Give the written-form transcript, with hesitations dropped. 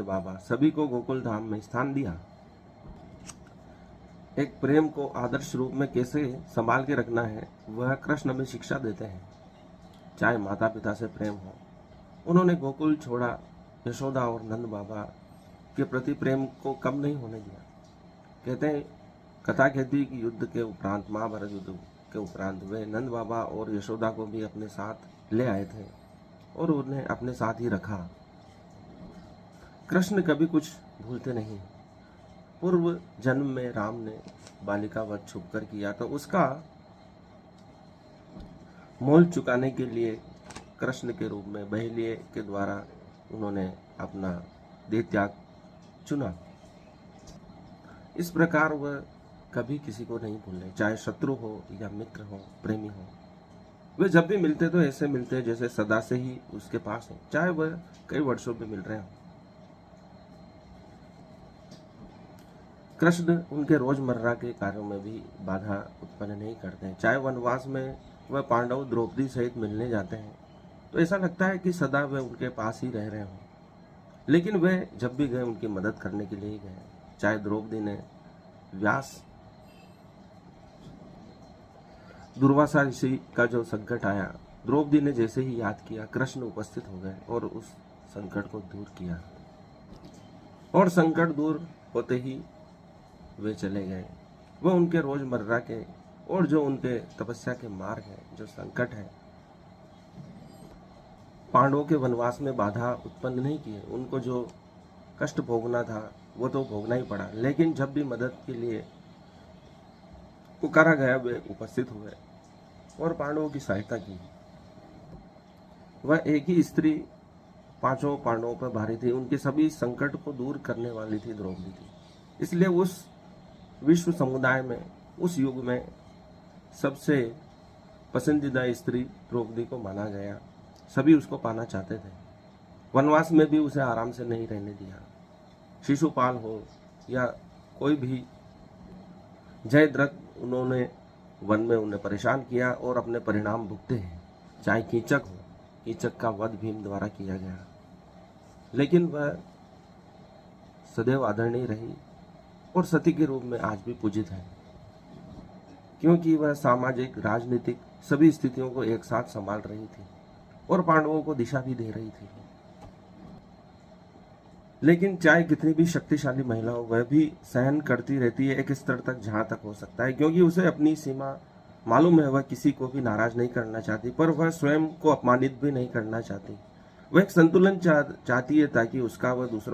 बाबा सभी को गोकुल धाम में स्थान दिया। एक प्रेम को आदर्श रूप में कैसे संभाल के रखना है वह कृष्ण में शिक्षा देते हैं। चाहे माता पिता से प्रेम हो, उन्होंने गोकुल छोड़ा, यशोदा और नंद बाबा के प्रति प्रेम को कम नहीं होने दिया। कहते हैं कथा कहती कि युद्ध के उपरांत, महाभारत युद्ध के उपरांत वे नंद बाबा और यशोदा को भी अपने साथ ले आए थे और उन्हें अपने साथ ही रखा। कृष्ण कभी कुछ भूलते नहीं। पूर्व जन्म में राम ने बालिका वध छुप कर किया तो उसका मोल चुकाने के लिए कृष्ण के रूप में बहेलिये के द्वारा उन्होंने अपना देह त्याग चुना। इस प्रकार वह कभी किसी को नहीं भूले, चाहे शत्रु हो या मित्र हो, प्रेमी हो। वे जब भी मिलते तो ऐसे मिलते जैसे सदा से ही उसके पास हो, चाहे वह कई वर्षों में मिल रहे हो। कृष्ण उनके रोजमर्रा के कार्यों में भी बाधा उत्पन्न नहीं करते। चाहे वनवास में वह पांडव द्रौपदी सहित मिलने जाते हैं तो ऐसा लगता है कि सदा वे उनके पास ही रह रहे हों, लेकिन वे जब भी गए उनकी मदद करने के लिए ही गए। चाहे द्रौपदी ने व्यास दुर्वासा ऋषि का जो संकट आया, द्रौपदी ने जैसे ही याद किया, कृष्ण उपस्थित हो गए और उस संकट को दूर किया, और संकट दूर होते ही वे चले गए। वह उनके रोजमर्रा के और जो उनके तपस्या के मार्ग है, जो संकट है, पांडवों के वनवास में बाधा उत्पन्न नहीं किए। उनको जो कष्ट भोगना था वो तो भोगना ही पड़ा, लेकिन जब भी मदद के लिए पुकारा गया वे उपस्थित हुए और पांडवों की सहायता की। वह एक ही स्त्री पांचों पांडवों पर भारी थी, उनके सभी संकट को दूर करने वाली थी द्रौपदी थी। इसलिए उस विश्व समुदाय में, उस युग में सबसे पसंदीदा स्त्री द्रौपदी को माना गया। सभी उसको पाना चाहते थे। वनवास में भी उसे आराम से नहीं रहने दिया। शिशुपाल हो या कोई भी, जयद्रथ, उन्होंने वन में उन्हें परेशान किया और अपने परिणाम भुगते हैं। चाहे कीचक हो, कीचक का वध भीम द्वारा किया गया, लेकिन वह सदैव आदरणीय रही और सती के रूप में आज भी पूजित है, क्योंकि वह सामाजिक, राजनीतिक सभी स्थितियों को एक साथ संभाल रही थी और पांडवों को दिशा भी दे रही थी। लेकिन चाहे कितनी भी शक्तिशाली महिला हो, वह भी सहन करती रहती है एक स्तर तक जहां तक हो सकता है, क्योंकि उसे अपनी सीमा मालूम है। वह किसी को भी नाराज नहीं करना चाहती, पर वह स्वयं को अपमानित भी नहीं करना चाहती। वह एक संतुलन चाहती है ताकि उसका वह दूसरों